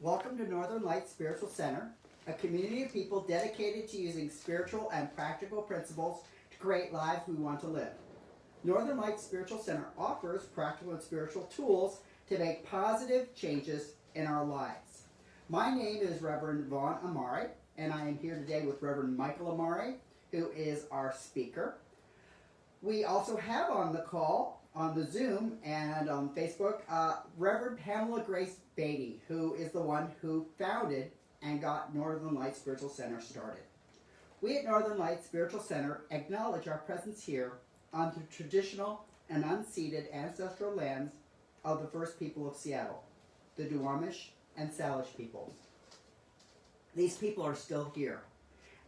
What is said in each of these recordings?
Welcome to Northern Lights Spiritual Center, a community of people dedicated to using spiritual and practical principles to create lives we want to live. Northern Lights Spiritual Center offers practical and spiritual tools to make positive changes in our lives. My name is Reverend Vaughan Amaré, and I am here today with Reverend Michael Amaré, who is our speaker. We also have on the call, on the Zoom and on Facebook, Reverend Pamela Grace Beatty, who is the one who founded and got Northern Lights Spiritual Center started. We at Northern Lights Spiritual Center acknowledge our presence here on the traditional and unceded ancestral lands of the first people of Seattle, the Duwamish and Salish peoples. These people are still here,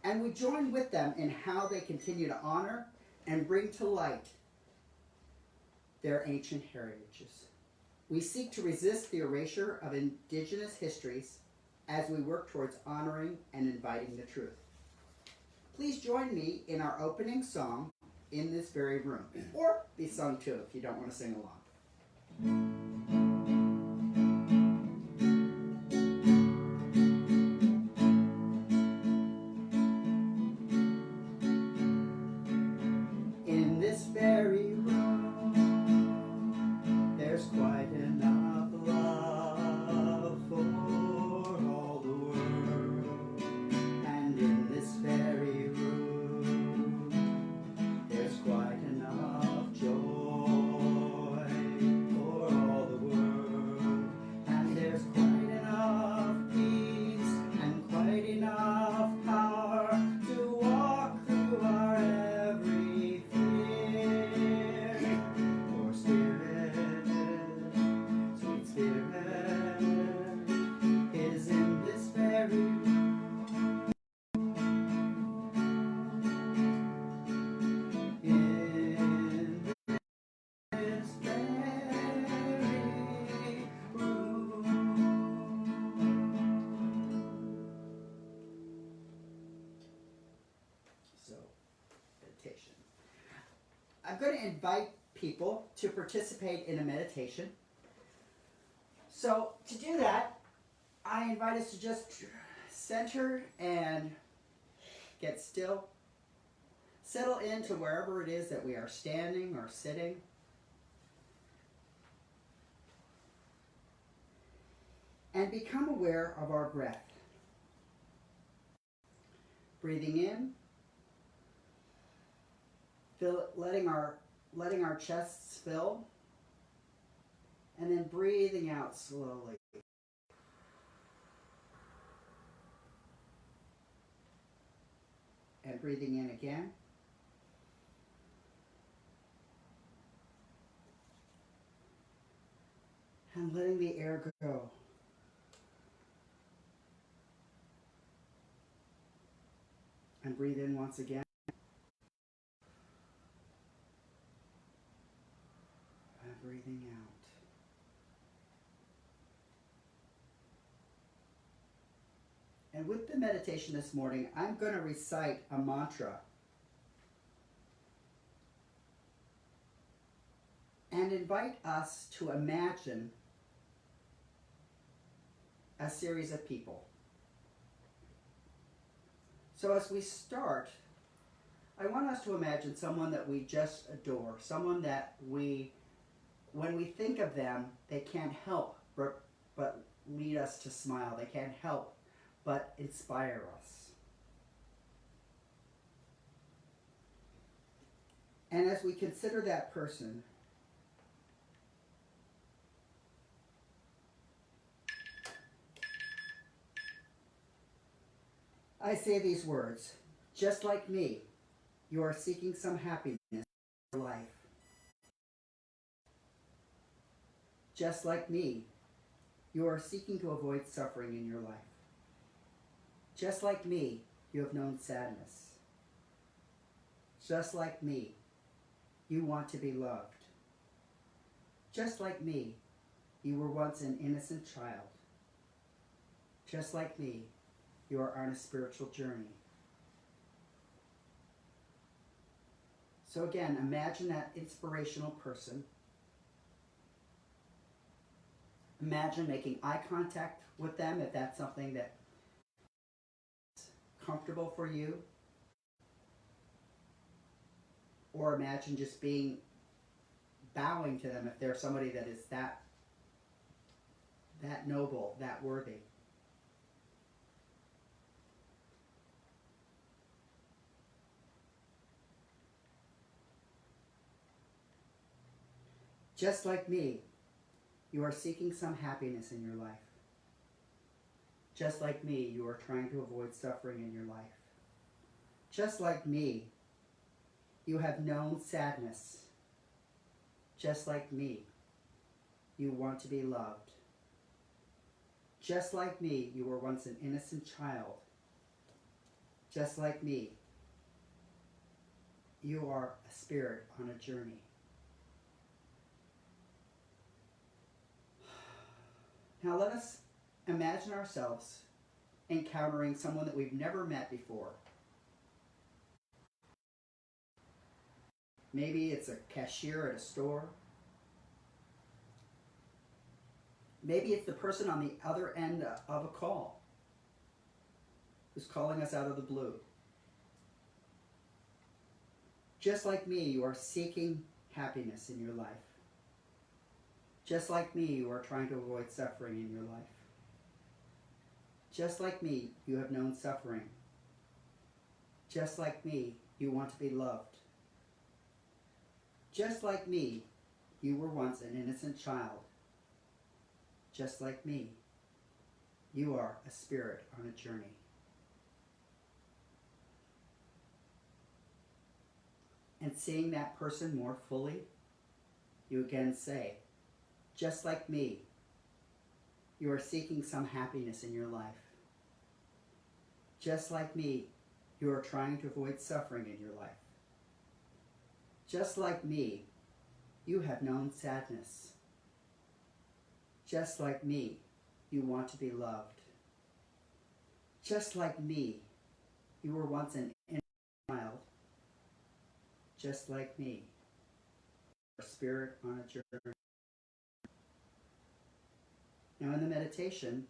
and we join with them in how they continue to honor and bring to light their ancient heritages. We seek to resist the erasure of indigenous histories as we work towards honoring and inviting the truth. Please join me in our opening song, In This Very Room, or be sung too if you don't want to sing along. In this very room, there's quite enough love for all the world. And in this very room, there's quite enough joy for all the world. And there's quite enough peace and quite enough power to walk through our every fear. For Spirit, sweet Spirit, is in this very room. In this very room. So, meditation. I'm going to invite people to participate in a meditation. So, to do that, I invite us to just center and get still. Settle into wherever it is that we are standing or sitting. And become aware of our breath. Breathing in, letting our chests fill, and then breathing out slowly. And breathing in again. And letting the air go. And breathe in once again. And breathing out. And with the meditation this morning, I'm going to recite a mantra and invite us to imagine a series of people. So as we start, I want us to imagine someone that we just adore, someone that when we think of them, they can't help but lead us to smile. They can't help but inspire us. And as we consider that person, I say these words: just like me, you are seeking some happiness in your life. Just like me, you are seeking to avoid suffering in your life. Just like me, you have known sadness. Just like me, you want to be loved. Just like me, you were once an innocent child. Just like me, you are on a spiritual journey. So again, imagine that inspirational person Imagine making eye contact with them if that's something that's comfortable for you. Or imagine just bowing to them if they're somebody that is that noble, that worthy. Just like me, you are seeking some happiness in your life. Just like me, you are trying to avoid suffering in your life. Just like me, you have known sadness. Just like me, you want to be loved. Just like me, you were once an innocent child. Just like me, you are a spirit on a journey. Now let us imagine ourselves encountering someone that we've never met before. Maybe it's a cashier at a store. Maybe it's the person on the other end of a call who's calling us out of the blue. Just like me, you are seeking happiness in your life. Just like me, you are trying to avoid suffering in your life. Just like me, you have known suffering. Just like me, you want to be loved. Just like me, you were once an innocent child. Just like me, you are a spirit on a journey. And seeing that person more fully, you again say, just like me, you are seeking some happiness in your life. Just like me, you are trying to avoid suffering in your life. Just like me, you have known sadness. Just like me, you want to be loved. Just like me, you were once an innocent child. Just like me, a spirit on a journey. Now in the meditation,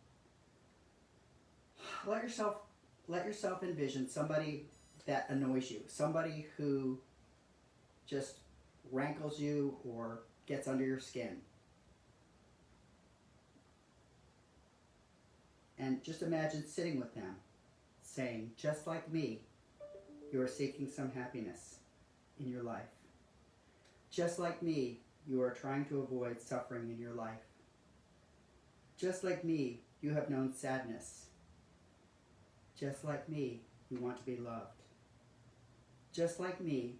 let yourself envision somebody that annoys you, somebody who just rankles you or gets under your skin. And just imagine sitting with them, saying, just like me, you are seeking some happiness in your life. Just like me, you are trying to avoid suffering in your life. Just like me, you have known sadness. Just like me, you want to be loved. Just like me,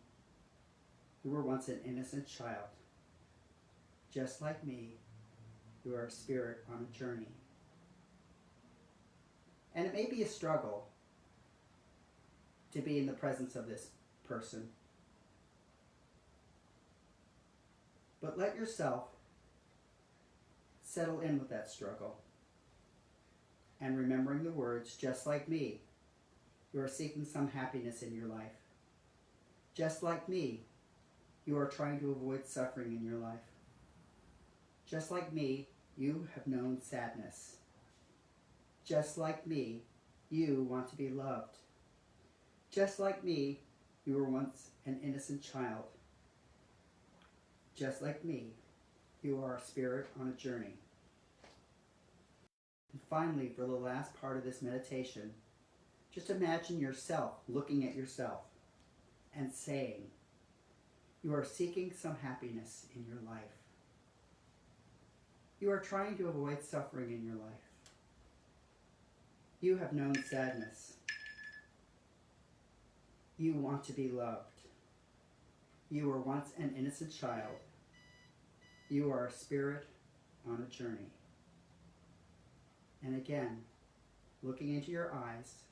you were once an innocent child. Just like me, you are a spirit on a journey. And it may be a struggle to be in the presence of this person. But let yourself settle in with that struggle. And remembering the words, just like me, you are seeking some happiness in your life. Just like me, you are trying to avoid suffering in your life. Just like me, you have known sadness. Just like me, you want to be loved. Just like me, you were once an innocent child. Just like me, you are a spirit on a journey. And finally, for the last part of this meditation, just imagine yourself looking at yourself and saying, you are seeking some happiness in your life. You are trying to avoid suffering in your life. You have known sadness. You want to be loved. You were once an innocent child. You are a spirit on a journey. And again, looking into your eyes,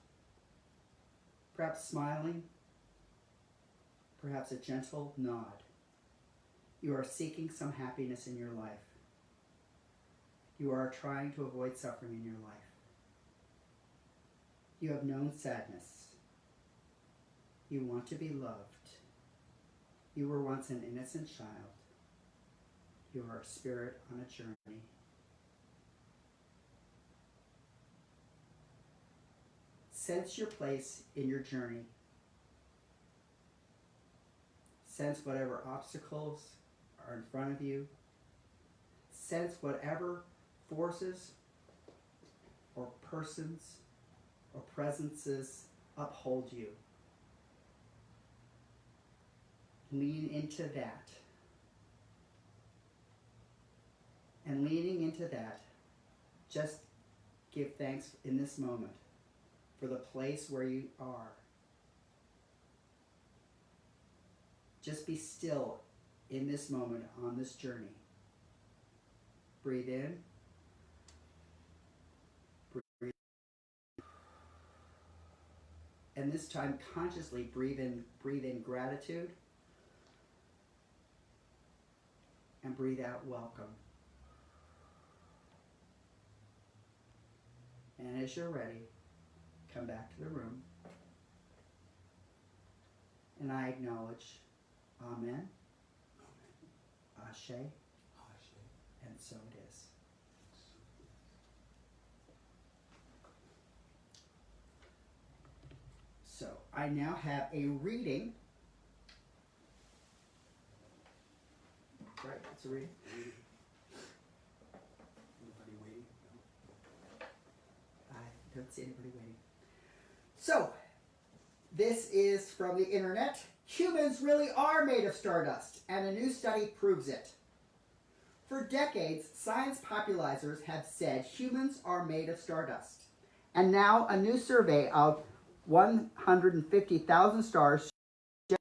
perhaps smiling, perhaps a gentle nod. You are seeking some happiness in your life. You are trying to avoid suffering in your life. You have known sadness. You want to be loved. You were once an innocent child. You are a spirit on a journey. sense your place in your journey. Sense whatever obstacles are in front of you. Sense whatever forces or persons or presences uphold you. Lean into that. And leaning into that, just give thanks in this moment for the place where you are. Just be still in this moment on this journey. Breathe in. Breathe. And this time consciously breathe in gratitude. And breathe out welcome. And as you're ready, come back to the room. And I acknowledge Amen, Ashe, and so it is. So I now have a reading. Right, it's a reading. Anybody waiting? No. I don't see anybody waiting. So, this is from the internet. Humans really are made of stardust, and a new study proves it. For decades, science popularizers have said humans are made of stardust. And now a new survey of 150,000 stars shows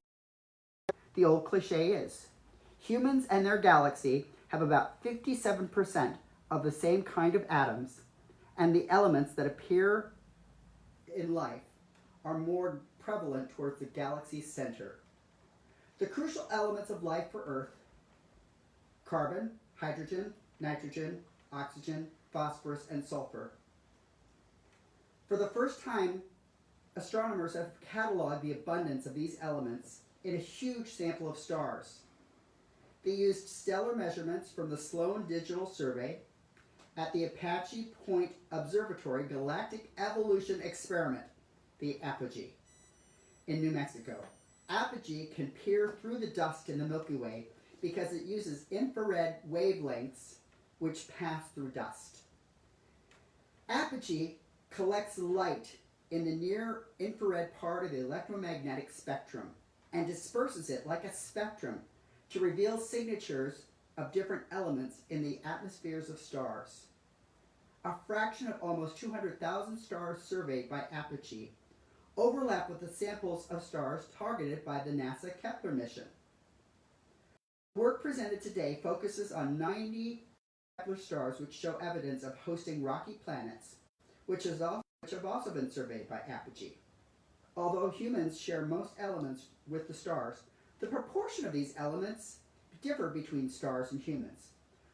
the old cliche is. Humans and their galaxy have about 57% of the same kind of atoms, and the elements that appear in life are more prevalent towards the galaxy's center. The crucial elements of life for Earth: carbon, hydrogen, nitrogen, oxygen, phosphorus, and sulfur. For the first time, astronomers have cataloged the abundance of these elements in a huge sample of stars. They used stellar measurements from the Sloan Digital Survey at the Apache Point Observatory Galactic Evolution Experiment, the APOGEE, in New Mexico. APOGEE can peer through the dust in the Milky Way because it uses infrared wavelengths which pass through dust. APOGEE collects light in the near infrared part of the electromagnetic spectrum and disperses it like a spectrum to reveal signatures of different elements in the atmospheres of stars. A fraction of almost 200,000 stars surveyed by APOGEE overlap with the samples of stars targeted by the NASA Kepler mission. The work presented today focuses on 90 Kepler stars which show evidence of hosting rocky planets, which have also been surveyed by APOGEE. Although humans share most elements with the stars, the proportion of these elements differ between stars and humans.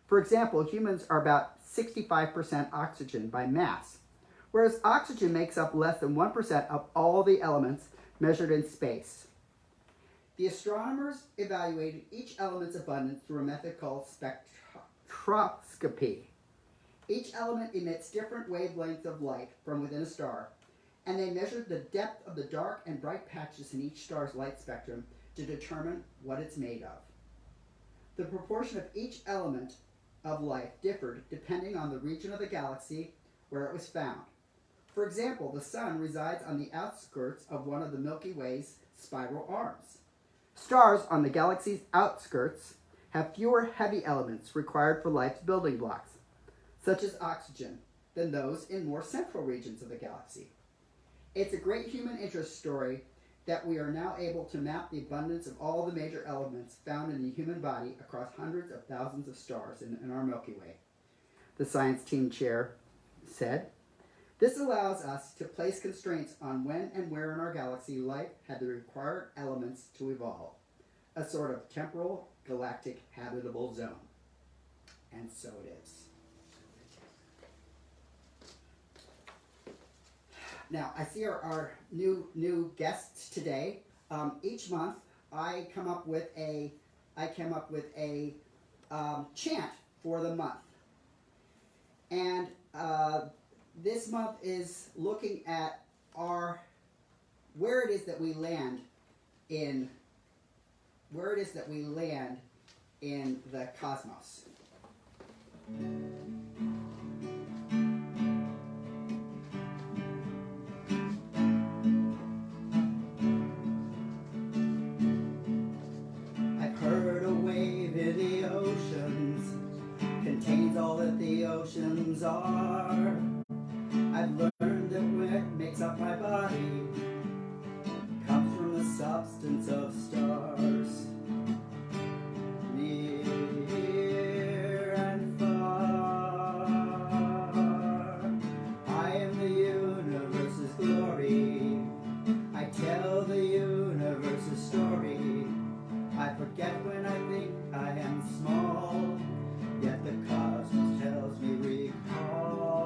For example, humans are about 65% oxygen by mass, whereas oxygen makes up less than 1% of all the elements measured in space. The astronomers evaluated each element's abundance through a method called spectroscopy. Each element emits different wavelengths of light from within a star, and they measured the depth of the dark and bright patches in each star's light spectrum to determine what it's made of. The proportion of each element of life differed depending on the region of the galaxy where it was found. For example, the Sun resides on the outskirts of one of the Milky Way's spiral arms. Stars on the galaxy's outskirts have fewer heavy elements required for life's building blocks, such as oxygen, than those in more central regions of the galaxy. It's a great human interest story that we are now able to map the abundance of all the major elements found in the human body across hundreds of thousands of stars in our Milky Way, the science team chair said. This allows us to place constraints on when and where in our galaxy life had the required elements to evolve, a sort of temporal galactic habitable zone. And so it is. Now, I see our new guests today. Each month, I came up with a chant for the month, and this month is looking at are where it is that we land in the cosmos. I've heard a wave in the oceans contains all that the oceans are. I've learned that what makes up my body comes from the substance of stars. Near and far, I am the universe's glory. I tell the universe's story. I forget when I think I am small, yet the cosmos tells me recall.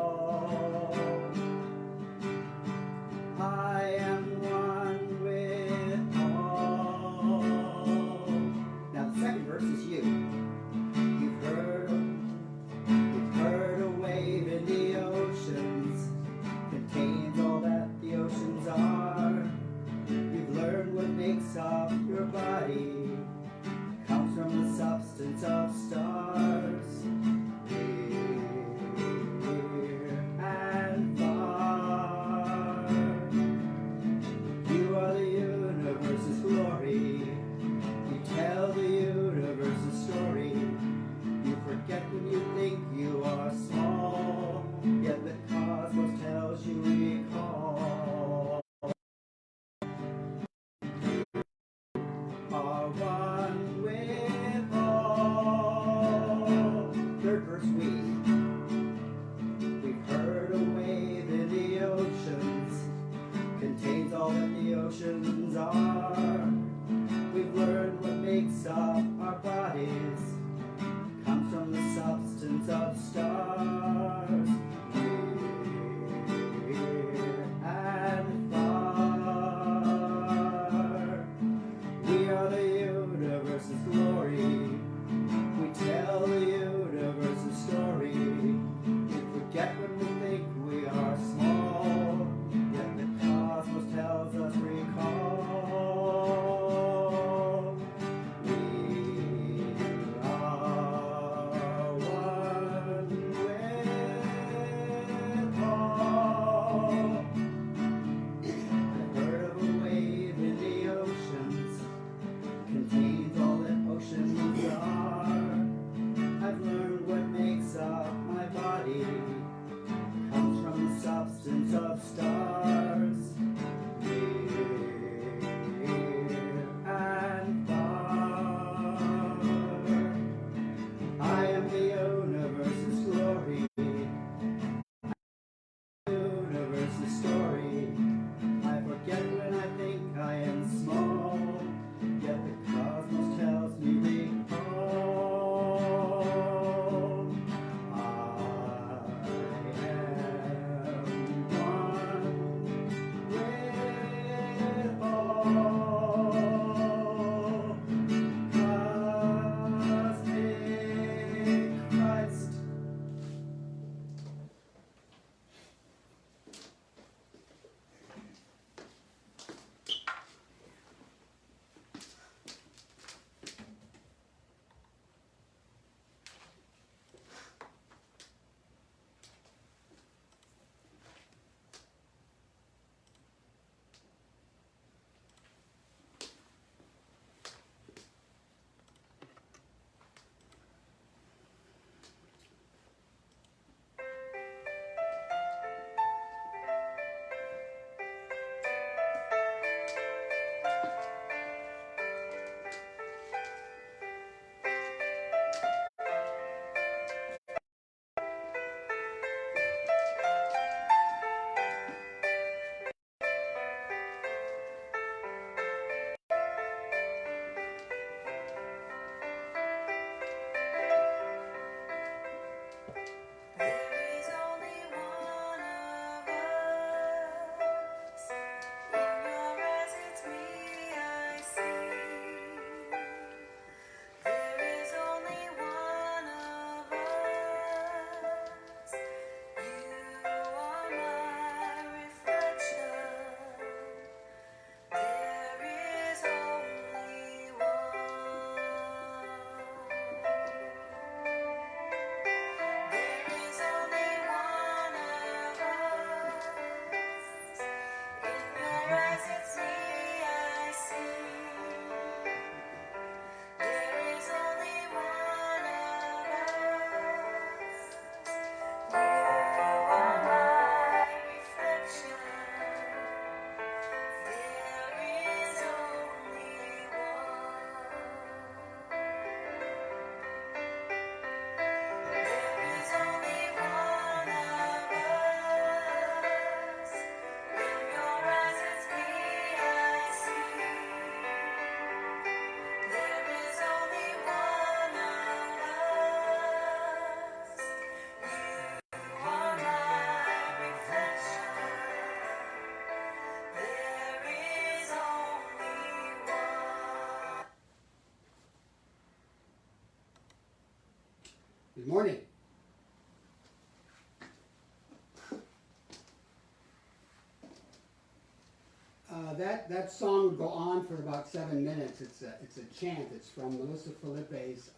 That song would go on for about 7 minutes. It's a chant. It's from Melissa Felipe's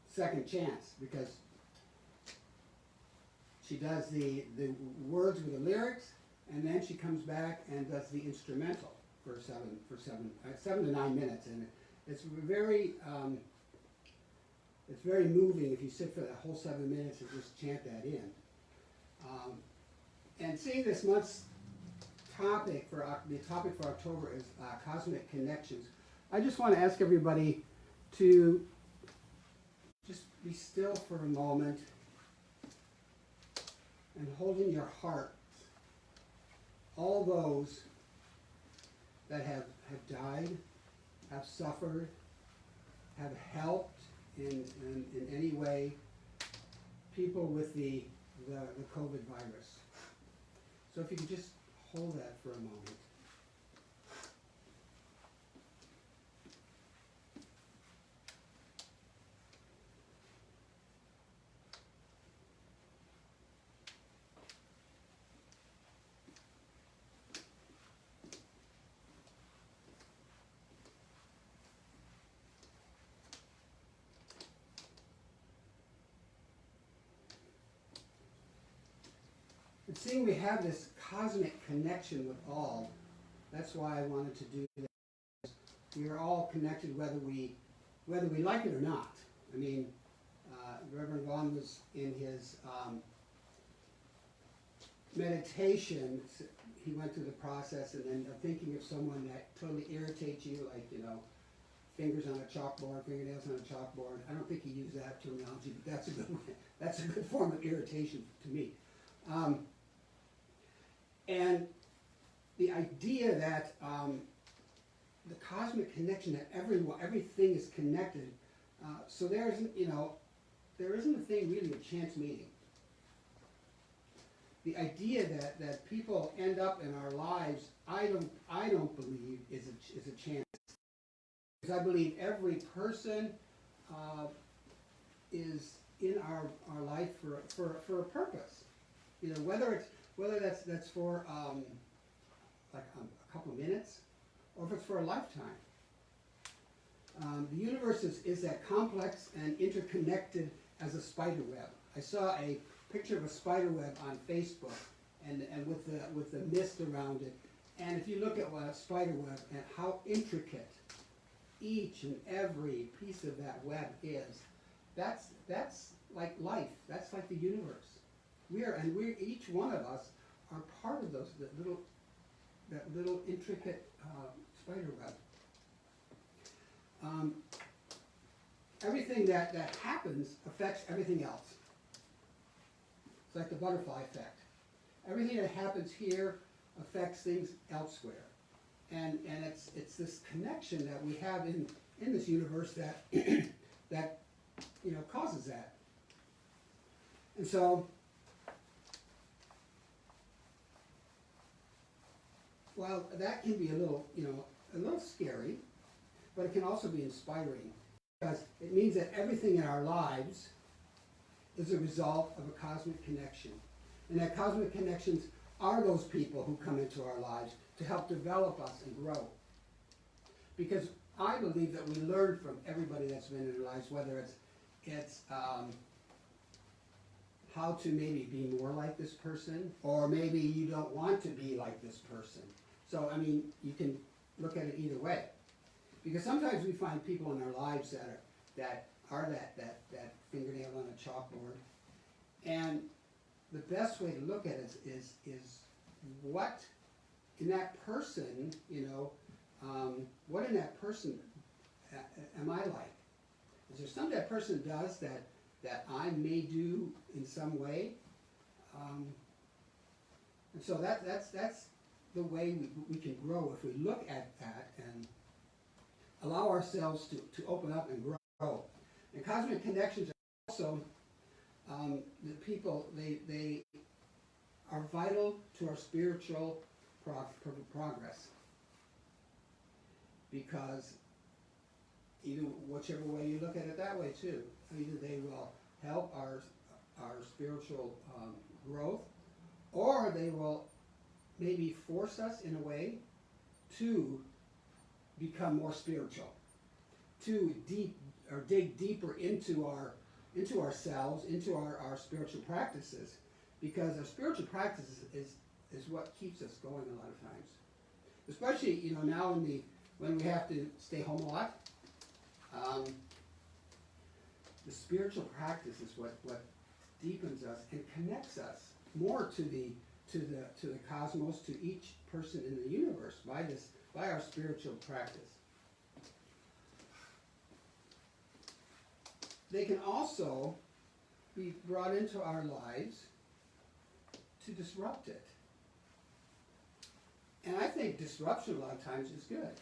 Second Chance, because she does the words with the lyrics, and then she comes back and does the instrumental for 7 to 9 minutes, and it's very moving if you sit for that whole 7 minutes and just chant that in. And seeing this month's topic for October is cosmic connections, I just want to ask everybody to just be still for a moment and hold in your heart all those that have died, have suffered, have helped in any way people with the COVID virus. So if you could just hold that for a moment. And seeing we have this cosmic connection with all, that's why I wanted to do this. We are all connected whether we like it or not. I mean, Reverend Vaughan was in his meditation, he went through the process and then thinking of someone that totally irritates you, like, fingers on a chalkboard, fingernails on a chalkboard. I don't think he used that terminology, but that's a good form of irritation to me. And the idea that the cosmic connection, that everything is connected, so there isn't a thing really of chance meeting. The idea that people end up in our lives, I don't believe is a chance. Because I believe every person is in our life for a purpose. Whether that's for like a couple of minutes, or if it's for a lifetime. The universe is that complex and interconnected as a spider web. I saw a picture of a spider web on Facebook, and with the mist around it. And if you look at what a spider web and how intricate each and every piece of that web is, that's like life. That's like the universe. We're each one of us are part of that little intricate spider web. Everything that happens affects everything else. It's like the butterfly effect. Everything that happens here affects things elsewhere. And it's this connection that we have in this universe that that causes that. And so, while that can be a little scary, but it can also be inspiring, because it means that everything in our lives is a result of a cosmic connection. And that cosmic connections are those people who come into our lives to help develop us and grow. Because I believe that we learn from everybody that's been in our lives, whether it's how to maybe be more like this person, or maybe you don't want to be like this person. So, I mean, you can look at it either way. Because sometimes we find people in our lives that are that fingernail on a chalkboard. And the best way to look at it is what in that person, what in that person am I like? Is there something that person does that I may do in some way? And so that's the way we can grow, if we look at that and allow ourselves to open up and grow. And cosmic connections are also the people, they are vital to our spiritual progress. Because either whichever way you look at it that way too, either they will help our spiritual growth, or they will maybe force us in a way to become more spiritual, to dig deeper into ourselves, into our spiritual practices, because our spiritual practices is what keeps us going a lot of times. Especially, now when we have to stay home a lot. The spiritual practice is what deepens us and connects us more to the cosmos, to each person in the universe by our spiritual practice. They can also be brought into our lives to disrupt it. And I think disruption a lot of times is good,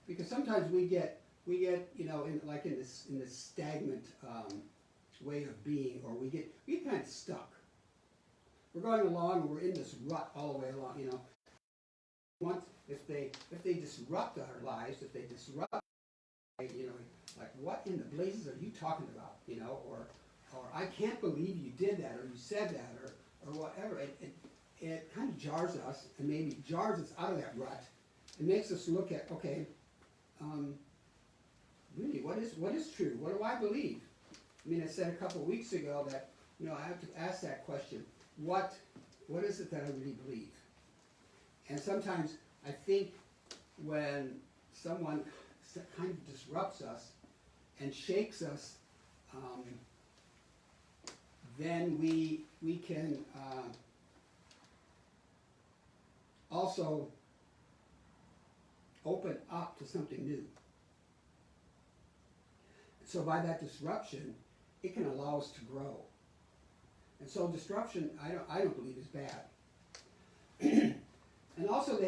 because sometimes we get in this stagnant way of being, or we get kind of stuck. We're going along and we're in this rut all the way along. Once if they disrupt our lives, if they disrupt, like what in the blazes are you talking about? Or I can't believe you did that, or you said that, or whatever. It kind of jars us, and maybe jars us out of that rut, and makes us look at, okay, really, what is true? What do I believe? I mean, I said a couple of weeks ago that, I have to ask that question, what is it that I really believe? And sometimes I think when someone kind of disrupts us and shakes us, then we can also open up to something new. So by that disruption, it can allow us to grow. And so disruption, I don't believe is bad. And also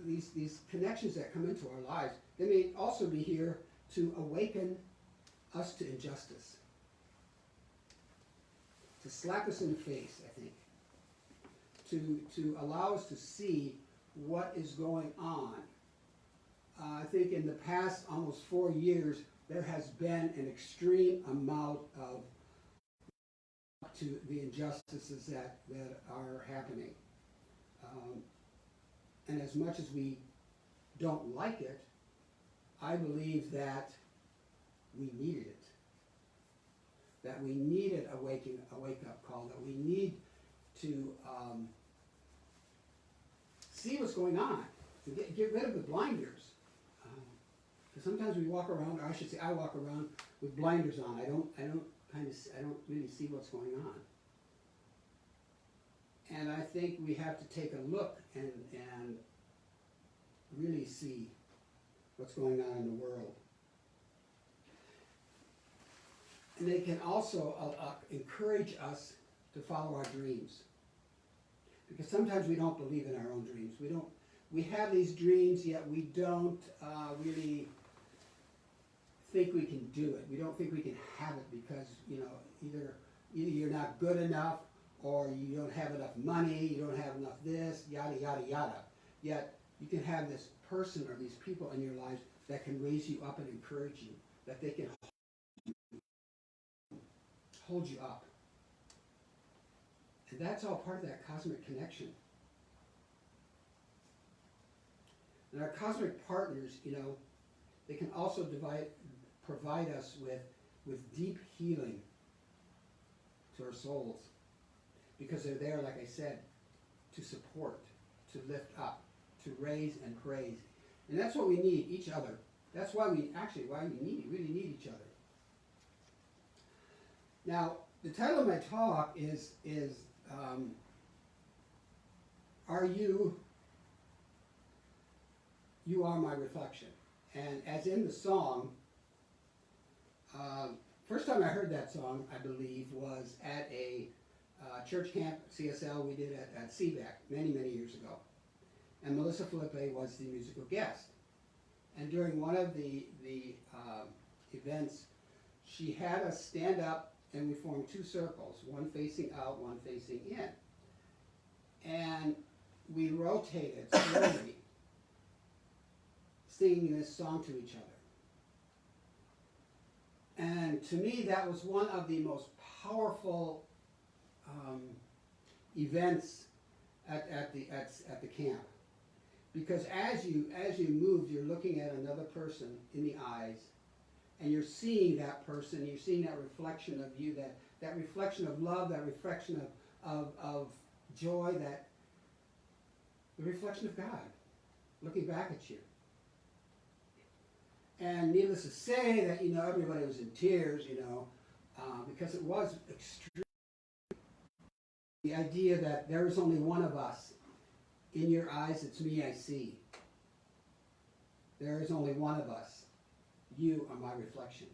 these connections that come into our lives, they may also be here to awaken us to injustice, to slap us in the face, I think, to allow us to see what is going on. I think in the past almost 4 years, there has been an extreme amount of to the injustices that are happening. And as much as we don't like it, I believe that we needed it. That we needed a wake-up call, that we need to see what's going on, to get rid of the blinders. Because sometimes we walk around, or I should say I walk around with blinders on. I don't really see what's going on. And I think we have to take a look and really see what's going on in the world. And they can also encourage us to follow our dreams. Because sometimes we don't believe in our own dreams. We have these dreams, yet we don't really think we can do it. We don't think we can have it because, either you're not good enough, or you don't have enough money, you don't have enough this, yada, yada, yada. Yet you can have this person or these people in your lives that can raise you up and encourage you, that they can hold you up. And that's all part of that cosmic connection. And our cosmic partners, they can also provide us with deep healing to our souls. Because they're there, like I said, to support, to lift up, to raise and praise. And that's what we need, each other. That's why we really need each other. Now, the title of my talk is Are You Are My Reflection. And as in the song, first time I heard that song, I believe, was at a church camp, CSL, we did at CVAC many, many years ago. And Melissa Felipe was the musical guest. And during one of the events, she had us stand up and we formed two circles, one facing out, one facing in. And we rotated slowly, singing this song to each other. And to me, that was one of the most powerful events at the camp. Because as you moved, you're looking at another person in the eyes, and you're seeing that person, you're seeing that reflection of you, that reflection of love, that reflection of joy, the reflection of God looking back at you. And needless to say that, everybody was in tears, because it was extreme. The idea that there is only one of us. In your eyes, it's me I see. There is only one of us. You are my reflection.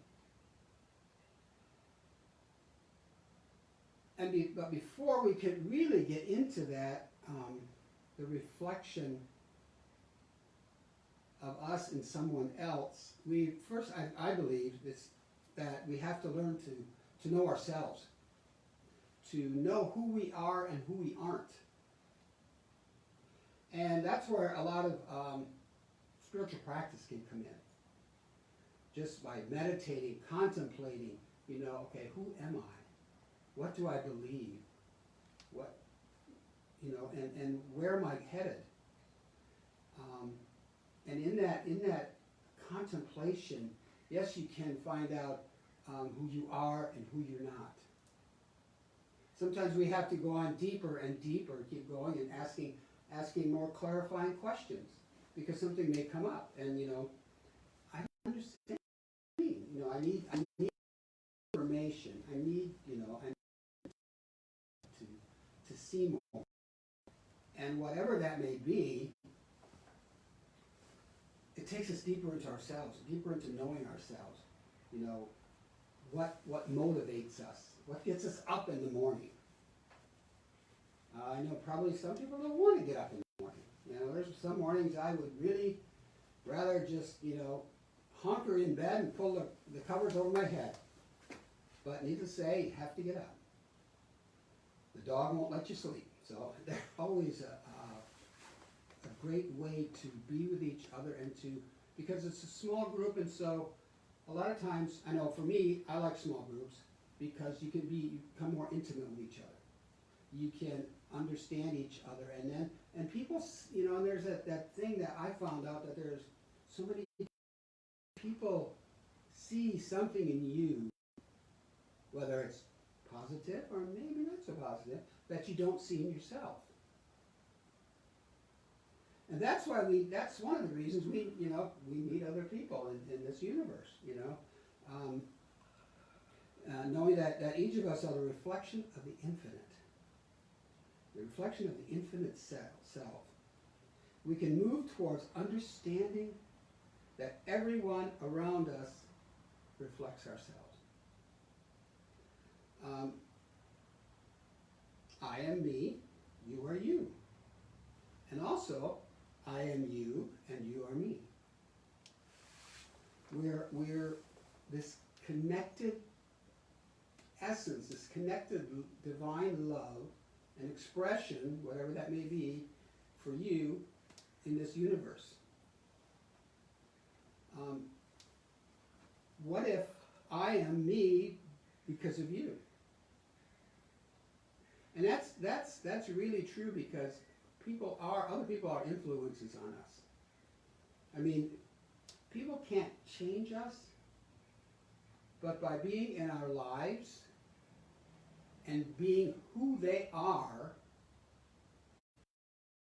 But before we could really get into that, the reflection of us in someone else, I believe that we have to learn to know ourselves, to know who we are and who we aren't. And that's where a lot of spiritual practice can come in. Just by meditating, contemplating, okay, who am I? What do I believe? What, and where am I headed? And in that contemplation, yes, you can find out who you are and who you're not. Sometimes we have to go on deeper and deeper, keep going and asking more clarifying questions, because something may come up, and I don't understand. I need information. I need to see more, and whatever that may be, it takes us deeper into ourselves, deeper into knowing ourselves. What motivates us, what gets us up in the morning. I know probably some people don't want to get up in the morning. There's some mornings I would really rather just, hunker in bed and pull the covers over my head. But needless to say, you have to get up. The dog won't let you sleep. So there's always a great way to be with each other, and because it's a small group, and so a lot of times, I know for me, I like small groups because you become more intimate with each other. You can understand each other, and people, and there's that thing that I found out, that there's so many people see something in you, whether it's positive or maybe not so positive, that you don't see in yourself. And that's why that's one of the reasons we meet other people in this universe, knowing that each of us are the reflection of the infinite. The reflection of the infinite self. We can move towards understanding that everyone around us reflects ourselves. I am me, you are you. And also, I am you, and you are me. We're this connected essence, this connected divine love, an expression, whatever that may be, for you in this universe. What if I am me because of you? And that's really true, because other people are influences on us. I mean, people can't change us, but by being in our lives and being who they are,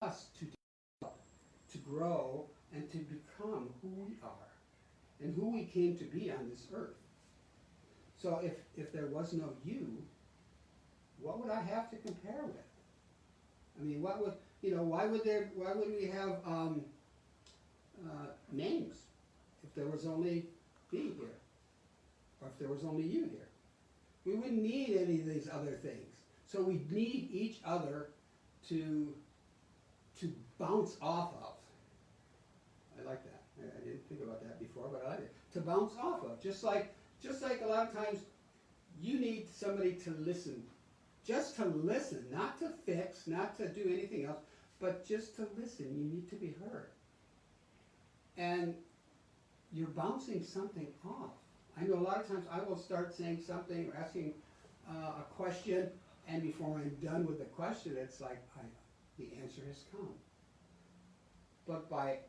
us to develop, to grow, and to become who we are and who we came to be on this earth. So if there was no you, what would I have to compare with? I mean, why would we have names if there was only me here, or if there was only you here? We wouldn't need any of these other things. So we need each other to bounce off of. I like that. I didn't think about that before, but I like it. To bounce off of. Just like a lot of times you need somebody to listen. Just to listen, not to fix, not to do anything else, but just to listen. You need to be heard. And you're bouncing something off. I know a lot of times I will start saying something or asking a question, and before I'm done with the question, it's like the answer has come. But by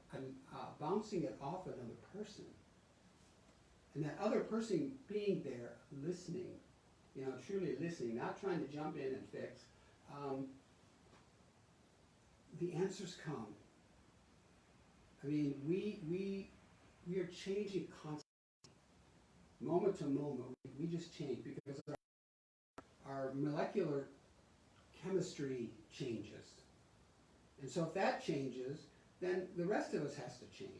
bouncing it off another person, and that other person being there, listening, truly listening, not trying to jump in and fix, the answers come. I mean, we are changing constantly, moment to moment. We just change because our molecular chemistry changes. And so if that changes, then the rest of us has to change.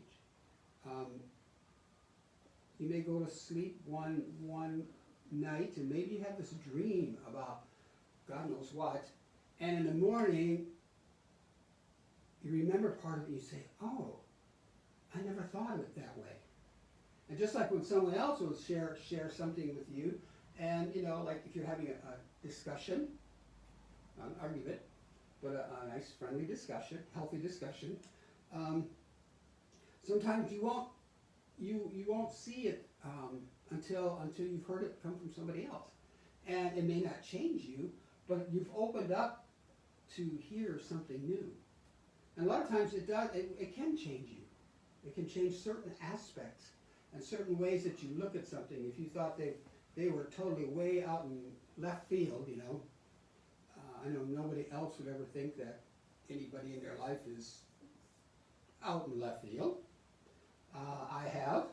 You may go to sleep one night and maybe you have this dream about God knows what, and in the morning you remember part of it and you say, oh, I never thought of it that way. And just like when someone else will share something with you, and like if you're having a discussion, not an argument, but a nice friendly discussion, healthy discussion, sometimes you won't see it until you've heard it come from somebody else. And it may not change you, but you've opened up to hear something new. And a lot of times it can change you. It can change certain aspects and certain ways that you look at something. If you thought they were totally way out in left field, I know nobody else would ever think that anybody in their life is out in left field. I have.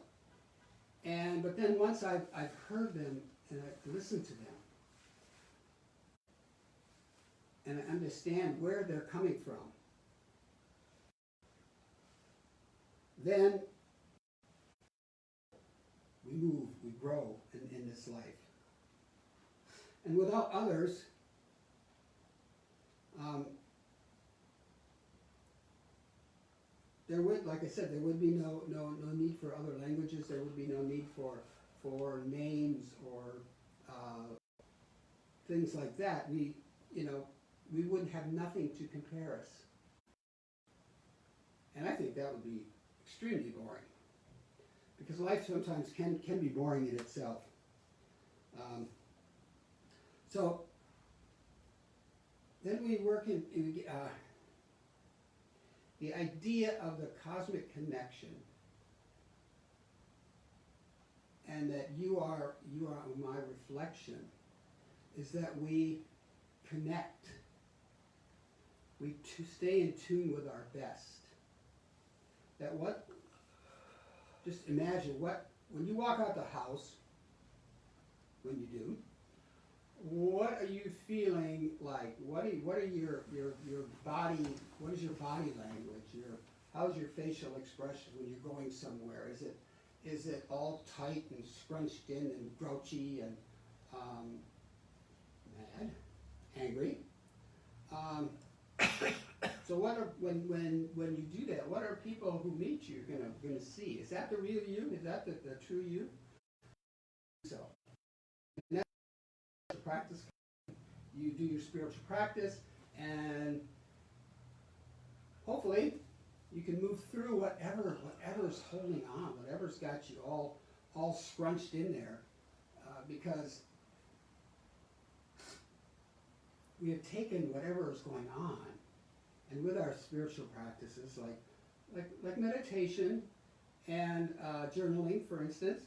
But then once I've heard them and I listened to them and I understand where they're coming from, then we move, we grow in this life. And without others, there would, like I said, there would be no need for other languages. There would be no need for names or things like that. We wouldn't have nothing to compare us. And I think that would be extremely boring, because life sometimes can be boring in itself. So then we work in the idea of the cosmic connection, and that you are my reflection, is that we connect. We stay in tune with our best. Just imagine when you walk out the house, when you do, what are you feeling like? What are your body, what is your body language? How's your facial expression when you're going somewhere? Is it all tight and scrunched in and grouchy and mad, angry? So when you do that, what are people who meet you gonna see? Is that the real you? Is that the true you? So, and that's the practice. You do your spiritual practice, and hopefully you can move through whatever's holding on, whatever's got you all scrunched in there, because we have taken whatever is going on, and with our spiritual practices, like meditation and journaling, for instance,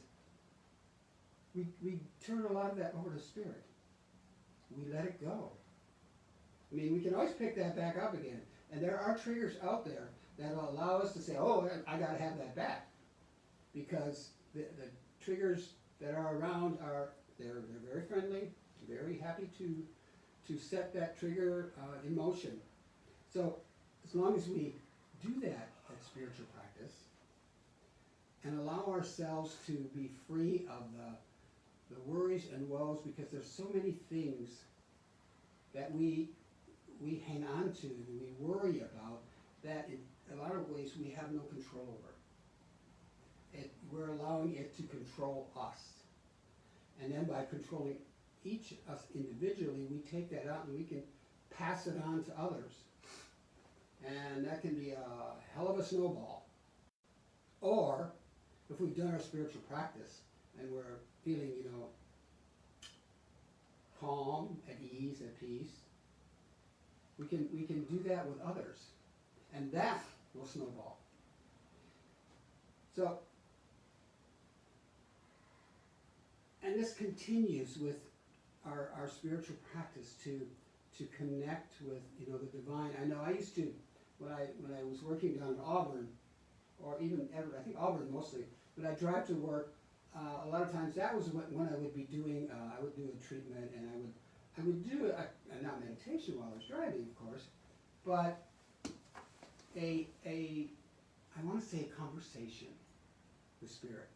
we turn a lot of that over to spirit. We let it go. I mean, we can always pick that back up again, and there are triggers out there that will allow us to say, "Oh, I got to have that back," because the triggers that are around they're very friendly, very happy to set that trigger in motion. So as long as we do that spiritual practice and allow ourselves to be free of the worries and woes, because there's so many things that we hang on to, that we worry about, that in a lot of ways we have no control over. We're allowing it to control us. And then by controlling each of us individually, we take that out and we can pass it on to others. And that can be a hell of a snowball. Or, if we've done our spiritual practice and we're feeling, calm, at ease, at peace, We can do that with others, and that will snowball. So, and this continues with our spiritual practice to connect with, you know, the divine. I know I used to, when I was working down in Auburn, or even Everett, I think Auburn mostly, when I drive to work, a lot of times that was when I would be doing, I would do a treatment, and I would do not meditation while I was driving, of course, but I want to say a conversation with Spirit.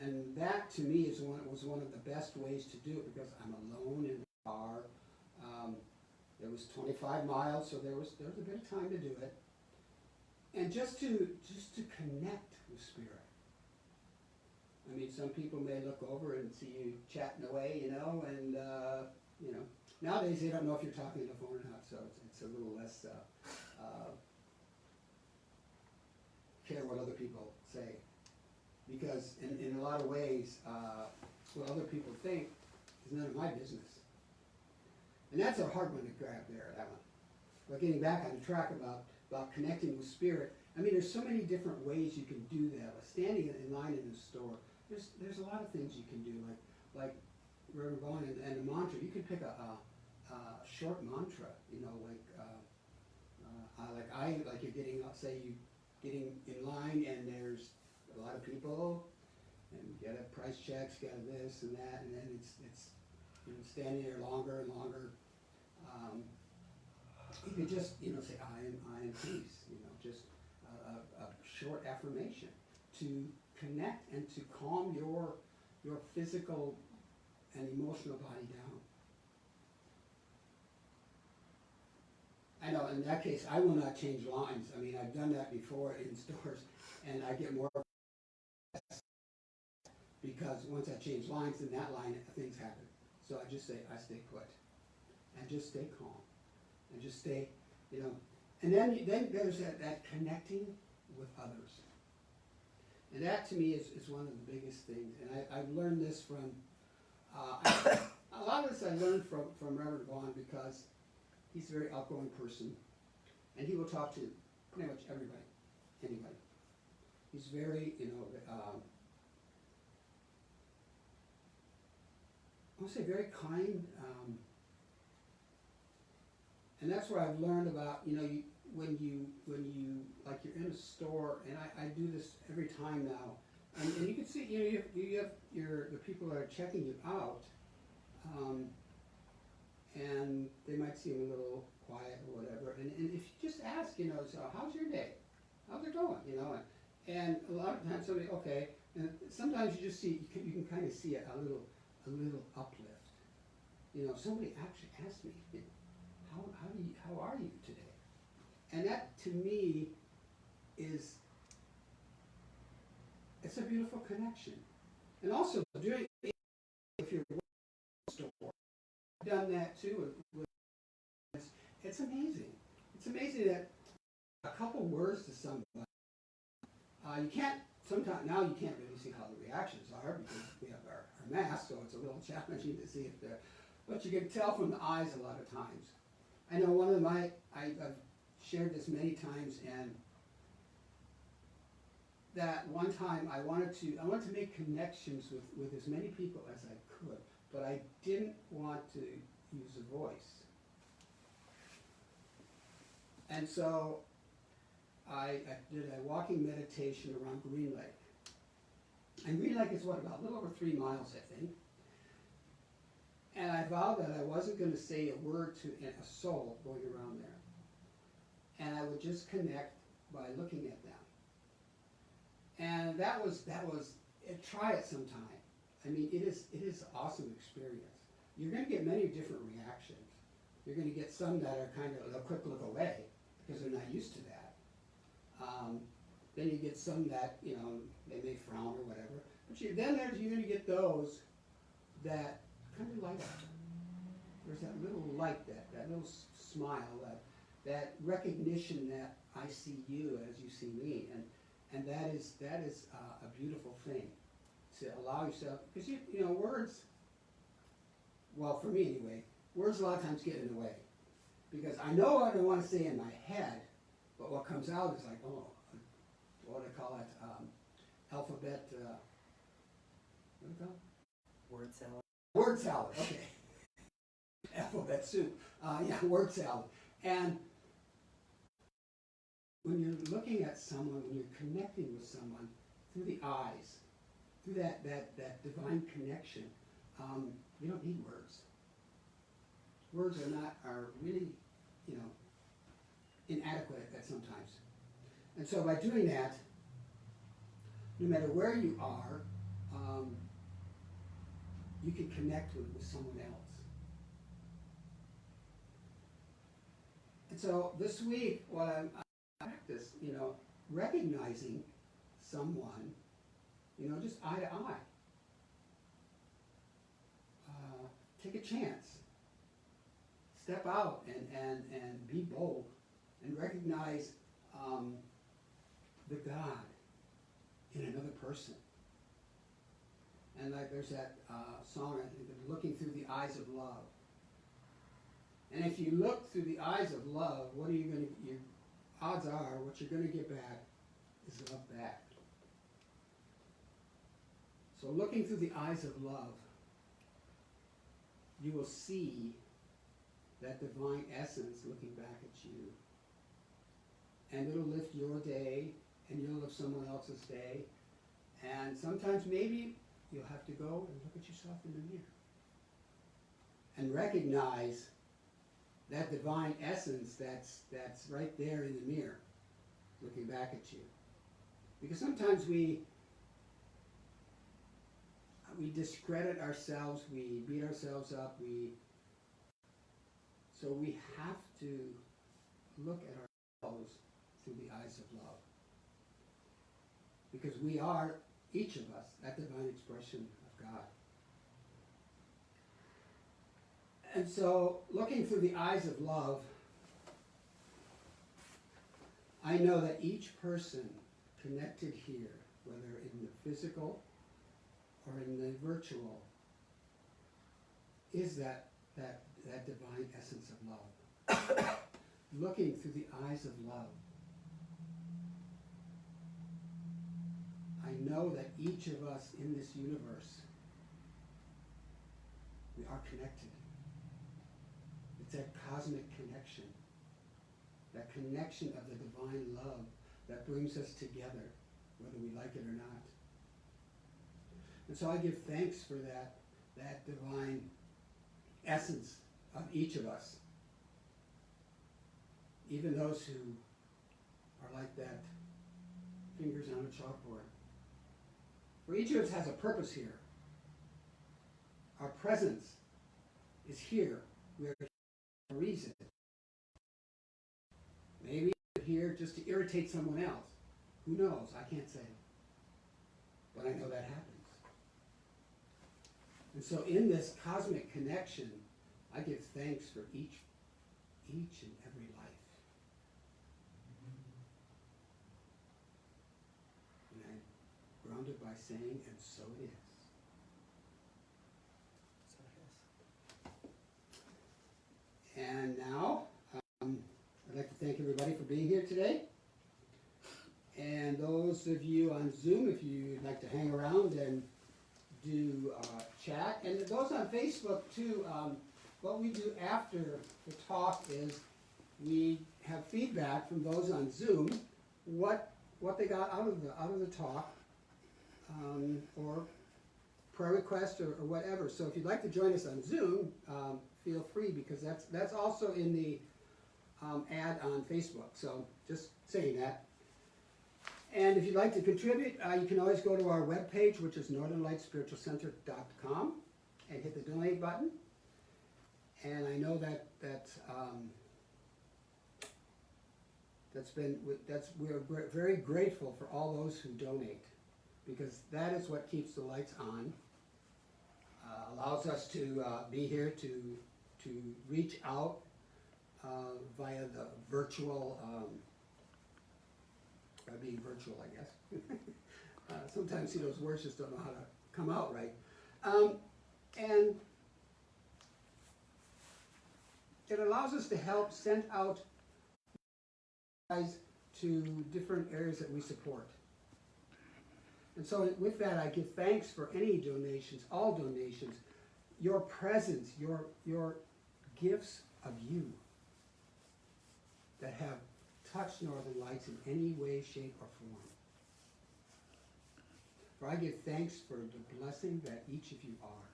And that to me was one of the best ways to do it, because I'm alone in the car. It was 25 miles, so there was a bit of time to do it. And just to connect with Spirit. I mean, some people may look over and see you chatting away, you know, and you know, nowadays they don't know if you're talking on the phone or not, so it's a little less care what other people say, because in a lot of ways, what other people think is none of my business, and that's a hard one to grab there, that one. But getting back on track about connecting with Spirit, I mean, there's so many different ways you can do that. Like standing in line in the store, there's a lot of things you can do, like Reverend Vaughan and the mantra. You could pick a short mantra, you know, like you're getting, say you getting in line and there's a lot of people, and you get a price checks, got this and that, and then it's you know, standing there longer and longer. You could just, you know, say, I am peace, you know, just a short affirmation to connect and to calm your physical and emotional body down. I know in that case, I will not change lines. I mean, I've done that before in stores, and I get more because once I change lines, in that line, things happen. So I just say, I stay put, and just stay calm, and just stay, you know. And then there's that connecting with others. And that to me is one of the biggest things. And I've learned this from, a lot of this I learned from Reverend Vaughan, because he's a very outgoing person. And he will talk to pretty much everybody, anybody. He's very, you know, I want to say very kind. And that's where I've learned about, you know, when you like you're in a store, and I do this every time now, and you can see, you know, you have the people that are checking you out, and they might seem a little quiet or whatever, and if you just ask, you know, so how's your day? How's it going? You know, and a lot of times somebody, okay, and sometimes you just see, you can kind of see a little uplift. You know, somebody actually asked me, you know, how are you today? And that to me it's a beautiful connection. And also doing it if you're in a store, I've done that too. It's amazing. It's amazing that a couple words to somebody, you can't, sometimes now you can't really see how the reactions are because we have our mask, so it's a little challenging to see if they're, but you can tell from the eyes a lot of times. I know one of my, I've shared this many times, and that one time I wanted to make connections with as many people as I could, but I didn't want to use a voice. And so I did a walking meditation around Green Lake. And Green Lake is what, about a little over 3 miles, I think. And I vowed that I wasn't going to say a word to a soul going around there. And I would just connect by looking at them. And that was try it sometime. I mean, it is an awesome experience. You're going to get many different reactions. You're going to get some that are kind of a quick look away because they're not used to that. Then you get some that, you know, they may frown or whatever. But you're going to get those that kind of light up. There's that little light, that little smile, that recognition that I see you as you see me, and that is a beautiful thing to allow yourself, because you know, words, well, for me anyway, words a lot of times get in the way. Because I know what I want to say in my head, but what comes out is like, oh, what do they call it? Alphabet, what do you call it? Word salad. Word salad, okay. Alphabet soup. Yeah, word salad. And when you're looking at someone, when you're connecting with someone through the eyes, through that divine connection, you don't need words. Words are really, inadequate at sometimes. And so by doing that, no matter where you are, you can connect with someone else. And so this week, what I practice, recognizing someone, just eye to eye. Take a chance. Step out and be bold and recognize the God in another person. And like there's that song, I think, looking through the eyes of love. And if you look through the eyes of love, what are you going to, your odds are what you're going to get back is love back. So looking through the eyes of love, you will see that divine essence looking back at you. And it'll lift your day, and you'll lift someone else's day. And sometimes maybe you'll have to go and look at yourself in the mirror and recognize that divine essence that's right there in the mirror looking back at you. Because sometimes we discredit ourselves, we beat ourselves up, so we have to look at ourselves through the eyes of love. Because we are, each of us, that divine expression of God. And so, looking through the eyes of love, I know that each person connected here, whether in the physical or in the virtual, is that divine essence of love. Looking through the eyes of love, I know that each of us in this universe, we are connected. It's that cosmic connection, that connection of the divine love that brings us together, whether we like it or not. And so I give thanks for that divine essence of each of us. Even those who are like that, fingers on a chalkboard. For each of us has a purpose here. Our presence is here. We are here for a reason. Maybe we're here just to irritate someone else. Who knows? I can't say. But I know that happens. And so in this cosmic connection, I give thanks for each and every life. And I'm grounded by saying, and so it is. So it is. And now, I'd like to thank everybody for being here today. And those of you on Zoom, if you'd like to hang around and do chat. And those on Facebook too, what we do after the talk is we have feedback from those on Zoom, what they got out of the talk, or prayer request or whatever. So if you'd like to join us on Zoom, feel free, because that's also in the ad on Facebook. So just saying that. And if you'd like to contribute, you can always go to our webpage, which is northernlightspiritualcenter.com, and hit the donate button. And I know we're very grateful for all those who donate, because that is what keeps the lights on, allows us to be here to reach out via the virtual. Being virtual, I guess. Sometimes those words just don't know how to come out right. And it allows us to help send out guys to different areas that we support. And so with that, I give thanks for any donations, all donations, your presence, your gifts of you that have touched Northern Lights in any way, shape, or form. For I give thanks for the blessing that each of you are,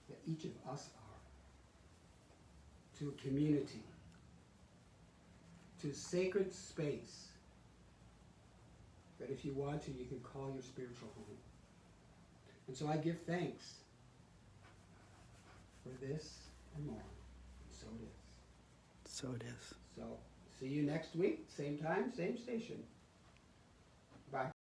that each of us are, to a community, to a sacred space, that if you want to, you can call your spiritual home. And so I give thanks for this and more. And so it is. So it is. So, see you next week, same time, same station. Bye.